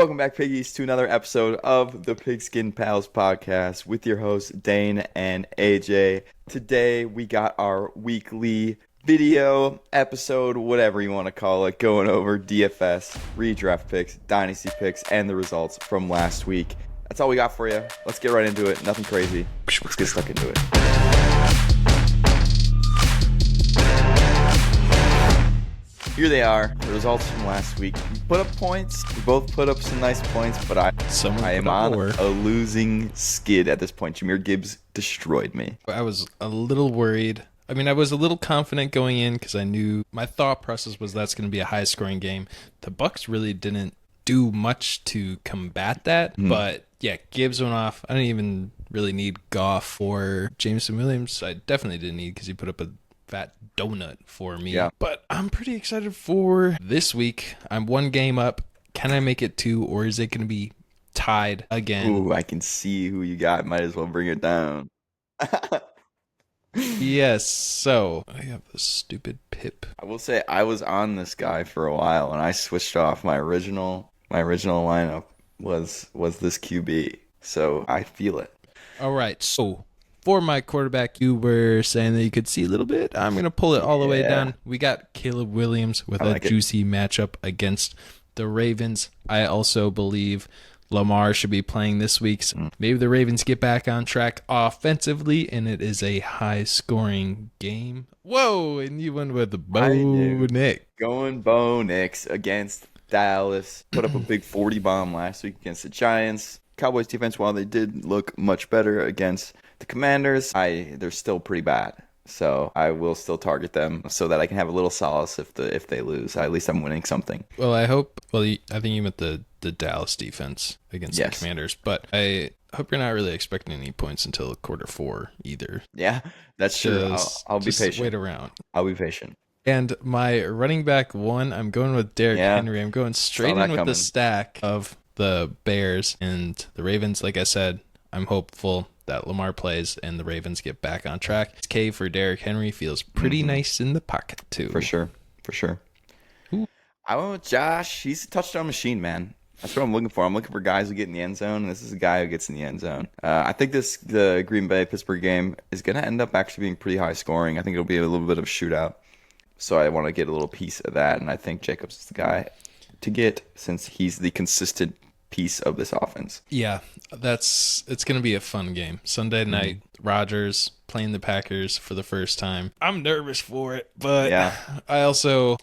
Welcome back, piggies, to another episode of the Pigskin Pals podcast with your hosts, Dane and AJ. Today, we got our weekly video episode, whatever you want to call it, going over DFS, redraft picks, dynasty picks, and the results from last week. That's all we got for you. Let's get right into it. Nothing crazy. Let's get stuck into it. Here they are, the results from last week. We put up points. We both put up some nice points, but I am on a losing skid at this point. Jahmyr Gibbs destroyed me. I was a little worried. I mean, I was a little confident going in because I knew my thought process was that's going to be a high-scoring game. The Bucks really didn't do much to combat that, but yeah, Gibbs went off. I didn't even really need Goff or Jameson Williams. I definitely didn't need because he put up a fat donut for me. Yeah. But I'm pretty excited for this week. I'm one game up. Can I make it two, or is it going to be tied again? Ooh, I can see who you got. Might as well bring it down. Yes, so I have this stupid Pip. I will say I was on this guy for a while, and I switched off my original lineup was this QB. So I feel it. All right, so for my quarterback, you were saying that you could see a little bit. I'm going to pull it all the way down. We got Caleb Williams with a juicy matchup against the Ravens. I also believe Lamar should be playing this week. So maybe the Ravens get back on track offensively, and it is a high-scoring game. Whoa, and you went with Bo Nix. Going Bo Nix against Dallas. Put up a big 40 bomb last week against the Giants. Cowboys defense, while they did look much better against the Commanders, they're still pretty bad. So I will still target them so that I can have a little solace if they lose. At least I'm winning something. Well, I hope. Well, I think you meant the Dallas defense against the Commanders, but I hope you're not really expecting any points until quarter four either. Yeah, that's true. I'll be patient. Wait around. I'll be patient. And my running back one, I'm going with Derrick Henry. I'm going straight in with the stack of the Bears and the Ravens. Like I said, I'm hopeful that Lamar plays and the Ravens get back on track. K for Derrick Henry feels pretty nice in the pocket too. For sure. Ooh. I went with Josh. He's a touchdown machine, man. That's what I'm looking for. I'm looking for guys who get in the end zone, and this is a guy who gets in the end zone. I think the Green Bay-Pittsburgh game is going to end up actually being pretty high scoring. I think it'll be a little bit of a shootout. So I want to get a little piece of that, and I think Jacobs is the guy to get since he's the consistent piece of this offense. Yeah, it's going to be a fun game. Sunday night, Rodgers playing the Packers for the first time. I'm nervous for it, but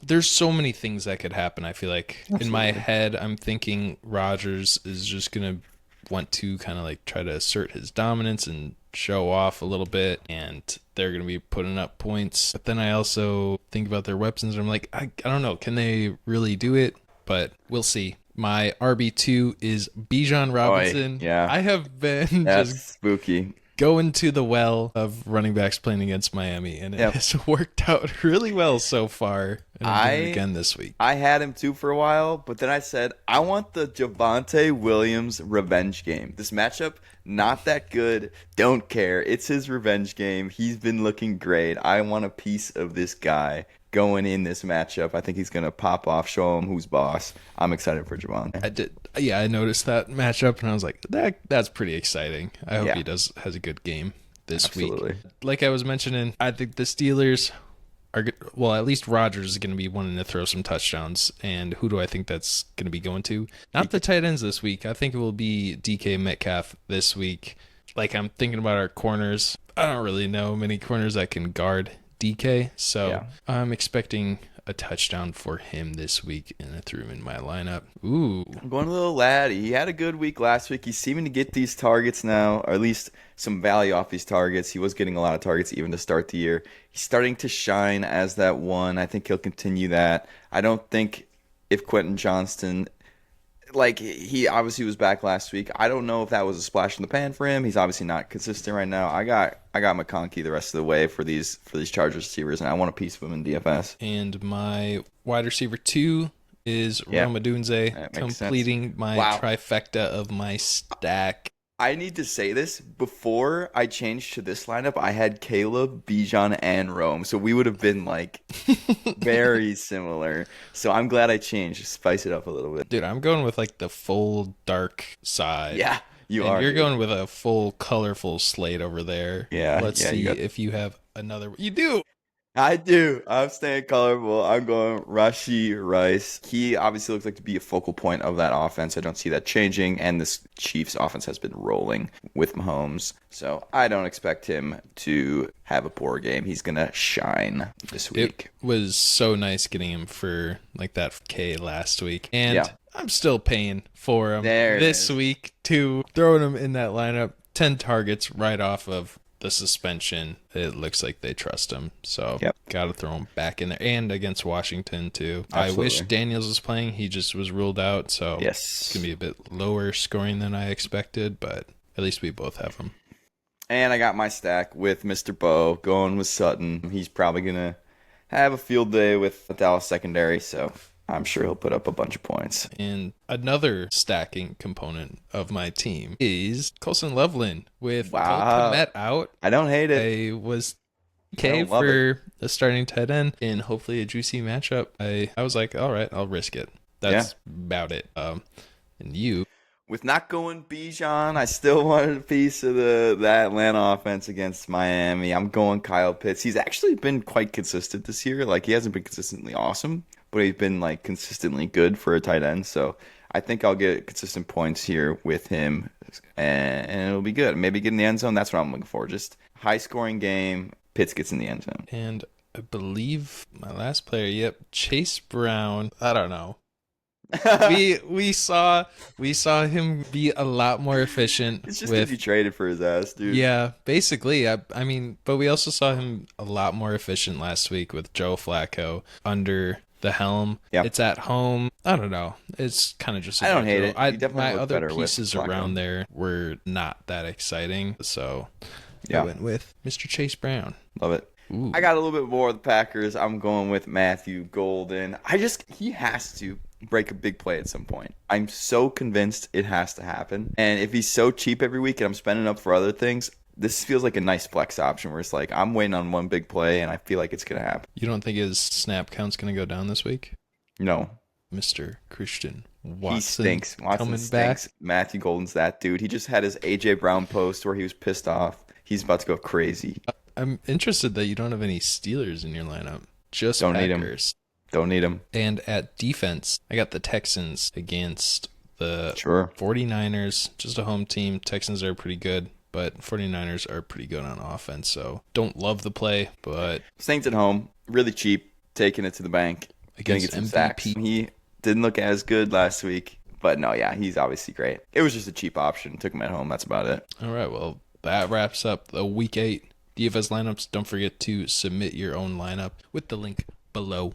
there's so many things that could happen. I feel like in my head, I'm thinking Rodgers is just going to want to kind of like try to assert his dominance and show off a little bit, and they're going to be putting up points. But then I also think about their weapons, and I'm like, I don't know, can they really do it? But we'll see. My RB2 is Bijan Robinson. I have been just spooky going to the well of running backs playing against Miami, and it has worked out really well so far. And I'm doing it again this week. I had him too for a while, but then I said, I want the Javonte Williams revenge game. This matchup, not that good. Don't care. It's his revenge game. He's been looking great. I want a piece of this guy going in this matchup. I think he's going to pop off, show him who's boss. I'm excited for Javonte. I did. Yeah, I noticed that matchup, and I was like, that's pretty exciting. I hope he has a good game this week. Like I was mentioning, I think the Steelers are good. Well, at least Rodgers is going to be wanting to throw some touchdowns. And who do I think that's going to be going to? Not the tight ends this week. I think it will be DK Metcalf this week. Like, I'm thinking about our corners. I don't really know many corners that can guard DK, so I'm expecting a touchdown for him this week, and I threw him in my lineup. Ooh. I'm going a little laddie. He had a good week last week. He's seeming to get these targets now, or at least some value off these targets. He was getting a lot of targets even to start the year. He's starting to shine as that one. I think he'll continue that. I don't think if Quentin Johnston, like, he obviously was back last week. I don't know if that was a splash in the pan for him. He's obviously not consistent right now. I got McConkey the rest of the way for these Chargers receivers, and I want a piece of him in DFS. And my wide receiver 2 is Rome Odunze, completing my trifecta of my stack. I need to say this. Before I changed to this lineup, I had Caleb, Bijan, and Rome. So we would have been like very similar. So I'm glad I changed. Spice it up a little bit. Dude, I'm going with like the full dark side. Yeah, you and are. You're dude. going with a full colorful slate over there. Yeah. Let's see if you have another. You do. I do. I'm staying colorful. I'm going Rashee Rice. He obviously looks like to be a focal point of that offense. I don't see that changing. And this Chiefs offense has been rolling with Mahomes. So I don't expect him to have a poor game. He's going to shine this week. It was so nice getting him for like that K last week. And I'm still paying for him this week too. Throwing him in that lineup. 10 targets right off of the suspension. It looks like they trust him, so got to throw him back in there. And against Washington too. Absolutely. I wish Daniels was playing. He just was ruled out, so it's gonna be a bit lower scoring than I expected, but at least we both have him. And I got my stack with Mr. Bo going with Sutton. He's probably gonna have a field day with the Dallas secondary, so I'm sure he'll put up a bunch of points. And another stacking component of my team is Colson Loveland with Cole Kmet out. I don't hate it. I was okay for a starting tight end and hopefully a juicy matchup. I was like, all right, I'll risk it. That's about it. And you? With not going Bijan, I still wanted a piece of the Atlanta offense against Miami. I'm going Kyle Pitts. He's actually been quite consistent this year. Like, he hasn't been consistently awesome, but he's been like consistently good for a tight end. So I think I'll get consistent points here with him, and it'll be good. Maybe get in the end zone. That's what I'm looking for. Just high scoring game. Pitts gets in the end zone. And I believe my last player, Chase Brown. I don't know. we saw him be a lot more efficient. It's just because he traded for his ass, dude. Yeah, basically. I mean, but we also saw him a lot more efficient last week with Joe Flacco under the helm. Yeah. It's at home. I don't know. It's kind of just. I don't hate it. My other pieces around there were not that exciting, so I went with Mr. Chase Brown. Love it. Ooh. I got a little bit more of the Packers. I'm going with Matthew Golden. He has to break a big play at some point. I'm so convinced it has to happen. And if he's so cheap every week and I'm spending up for other things, this feels like a nice flex option where it's like I'm waiting on one big play and I feel like it's going to happen. You don't think his snap count's going to go down this week? No. Mr. Christian Watson. He stinks. Watson coming stinks. Back. Matthew Golden's that dude. He just had his AJ Brown post where he was pissed off. He's about to go crazy. I'm interested that you don't have any Steelers in your lineup. Just Packers. Don't need him. And at defense, I got the Texans against the 49ers. Just a home team. Texans are pretty good, but 49ers are pretty good on offense. So don't love the play, but Saints at home, really cheap, taking it to the bank. Gonna get some sacks. He didn't look as good last week, but no, he's obviously great. It was just a cheap option. Took him at home. That's about it. All right, well, that wraps up the Week 8 DFS lineups. Don't forget to submit your own lineup with the link below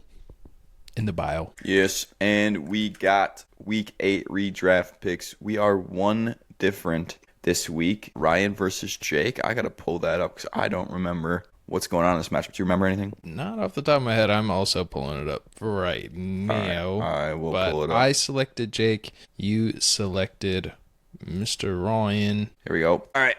in the bio. Yes, and we got Week 8 redraft picks. We are one different this week. Ryan versus Jake. I got to pull that up because I don't remember what's going on in this matchup. Do you remember anything? Not off the top of my head. I'm also pulling it up right now. All right, we'll pull it up. I selected Jake. You selected Mr. Ryan. Here we go. All right.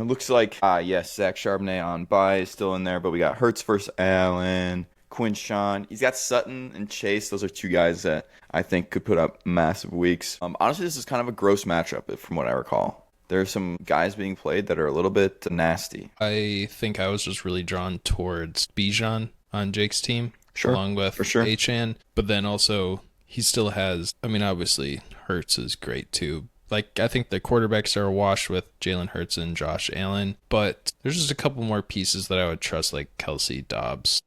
Looks like, yes, Zach Charbonnet on bye is still in there, but we got Hurts versus Allen. Quinshawn. He's got Sutton and Chase. Those are two guys that I think could put up massive weeks. Honestly, this is kind of a gross matchup from what I recall. There are some guys being played that are a little bit nasty. I think I was just really drawn towards Bijan on Jake's team, along with Achan. But then also, he still has, obviously, Hurts is great too. Like, I think the quarterbacks are awash with Jalen Hurts and Josh Allen. But there's just a couple more pieces that I would trust, like Kelsey, Dobbs.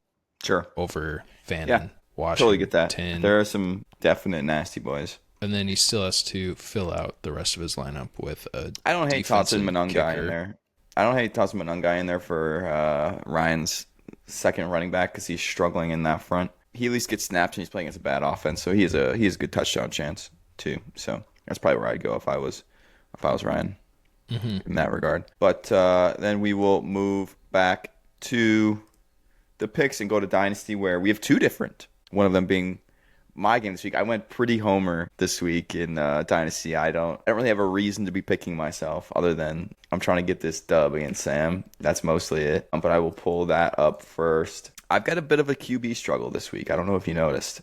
Over Fannin, Washington. Totally get that. There are some definite nasty boys. And then he still has to fill out the rest of his lineup with a I don't hate Dotson Monungai in there. I don't hate Dotson Monungai in there for Ryan's second running back because he's struggling in that front. He at least gets snaps and he's playing against a bad offense, so he has a good touchdown chance too. So that's probably where I'd go if I was Ryan in that regard. But then we will move back to the picks and go to Dynasty, where we have two different. One of them being my game this week. I went pretty homer this week in Dynasty. I don't really have a reason to be picking myself other than I'm trying to get this dub against Sam. That's mostly it. But I will pull that up first. I've got a bit of a QB struggle this week. I don't know if you noticed.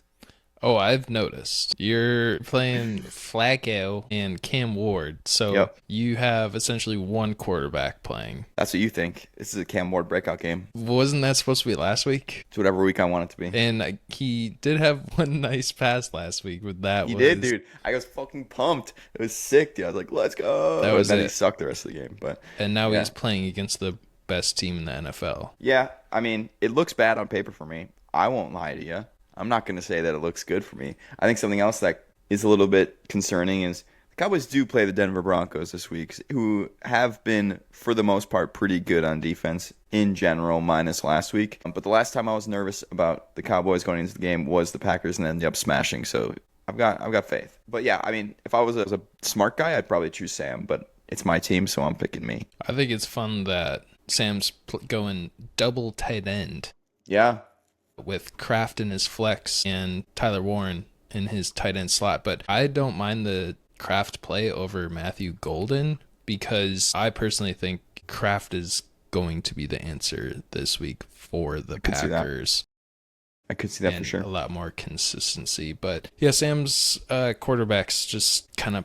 Oh, I've noticed. You're playing Flacco and Cam Ward, so Yep. you have essentially one quarterback playing. That's what you think. This is a Cam Ward breakout game. Wasn't that supposed to be last week? It's whatever week I want it to be. And he did have one nice pass last week with that. He did, dude. I was fucking pumped. It was sick, dude. I was like, let's go. That was and then it. he sucked the rest of the game. But And now yeah. he's playing against the best team in the NFL. Yeah, I mean, it looks bad on paper for me. I won't lie to you. I'm not going to say that it looks good for me. I think something else that is a little bit concerning is the Cowboys do play the Denver Broncos this week, who have been, for the most part, pretty good on defense in general, minus last week. But the last time I was nervous about the Cowboys going into the game was the Packers and ended up smashing. So I've got faith. But yeah, I mean, if I was a smart guy, I'd probably choose Sam. But it's my team, so I'm picking me. I think it's fun that Sam's going double tight end. Yeah. With Kraft in his flex and Tyler Warren in his tight end slot. But I don't mind the Kraft play over Matthew Golden because I personally think Kraft is going to be the answer this week for the Packers. I could see that for sure. A lot more consistency. But yeah, Sam's quarterbacks just kind of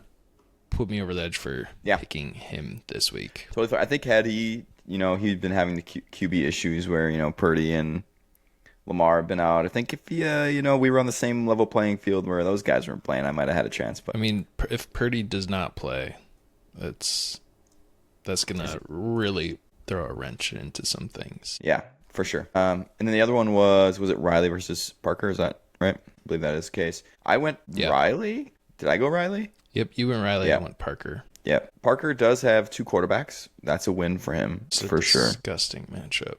put me over the edge for picking him this week. Totally fair. I think had he'd been having the QB issues where, Purdy and Lamar have been out. I think if we were on the same level playing field where those guys weren't playing, I might have had a chance. But I mean, if Purdy does not play, that's gonna really throw a wrench into some things. Yeah, for sure. And then the other one was it Riley versus Parker? Is that right? I believe that is the case. I went Riley. Did I go Riley? Yep, you went Riley. I went Parker. Yeah, Parker does have two quarterbacks. That's a win for him, for sure. Disgusting matchup.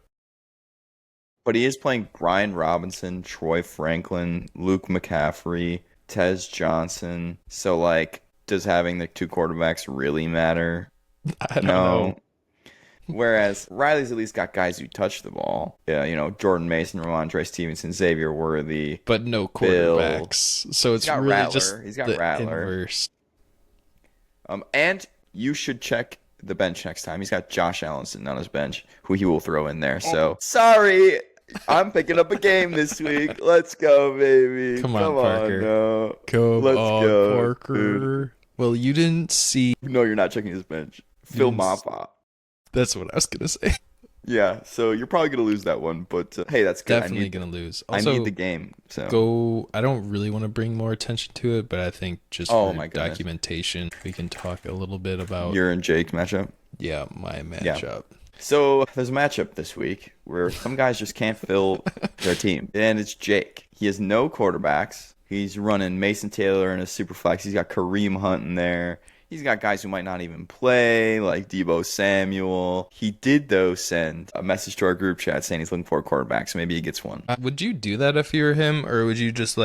But he is playing Brian Robinson, Troy Franklin, Luke McCaffrey, Tez Johnson. So, does having the two quarterbacks really matter? I don't know. Whereas Riley's at least got guys who touch the ball. Yeah, Jordan Mason, Ramondre Stevenson, Xavier Worthy. But no quarterbacks. So it's really Rattler. just He's got the Rattler. inverse. And you should check the bench next time. He's got Josh Allen sitting on his bench, who he will throw in there. So, sorry. I'm picking up a game this week. Let's go, baby. Come on, Parker. No. Let's go, Parker. Dude. Well, you didn't see. No, you're not checking his bench. Phil Maffa. That's what I was going to say. Yeah, so you're probably going to lose that one. But, hey, that's good. Definitely going to lose. Also, I need the game. So I don't really want to bring more attention to it, but I think just for documentation, we can talk a little bit about your and Jake's matchup. Yeah, my matchup. Yeah. So there's a matchup this week where some guys just can't fill their team. And it's Jake. He has no quarterbacks. He's running Mason Taylor in a super flex. He's got Kareem Hunt in there. He's got guys who might not even play, like Deebo Samuel. He did, though, send a message to our group chat saying he's looking for a quarterback, so maybe he gets one. Would you do that if you were him, or would you just,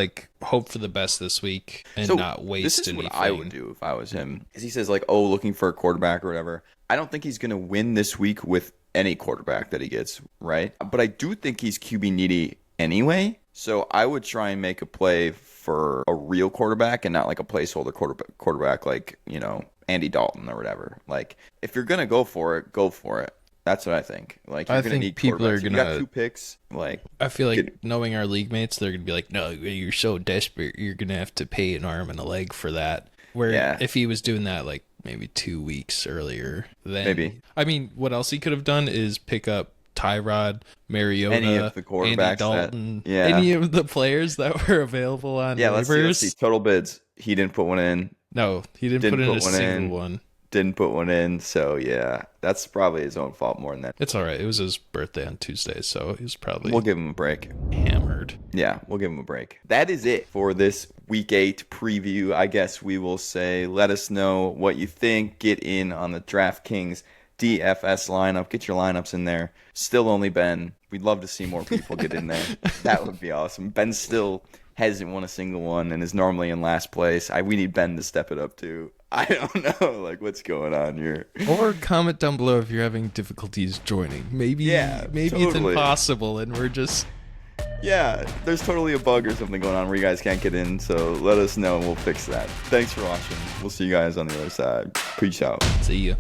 hope for the best this week and not waste anything? This is what I would do if I was him. Because he says, looking for a quarterback or whatever. I don't think he's going to win this week with any quarterback that he gets, right? But I do think he's QB needy anyway. So I would try and make a play for a real quarterback and not like a placeholder quarterback like, Andy Dalton or whatever. If you're going to go for it, go for it. That's what I think. You're going to need people are going to... You got 2 picks. I feel like knowing our league mates, they're going to be like, no, you're so desperate. You're going to have to pay an arm and a leg for that. Where if he was doing that, maybe 2 weeks earlier, then maybe. I mean, what else he could have done is pick up Tyrod, Mariota, any of the quarterbacks, Andy Dalton, any of the players that were available on waivers. Let's see. Total bids. He didn't put one in. No, he didn't put in a single one. Didn't put one in. So, yeah, that's probably his own fault more than that. It's all right. It was his birthday on Tuesday, so he was probably... We'll give him a break. Hammered. Yeah, we'll give him a break. That is it for this Week 8 preview. I guess we will say, let us know what you think. Get in on the DraftKings DFS lineup. Get your lineups in there. Still only Ben. We'd love to see more people get in there. That would be awesome. Ben still hasn't won a single one and is normally in last place. We need Ben to step it up too. I don't know, what's going on here. Or comment down below if you're having difficulties joining. Maybe it's impossible and we're just Yeah, there's totally a bug or something going on where you guys can't get in, so let us know and we'll fix that. Thanks for watching. We'll see you guys on the other side. Peace out. See ya.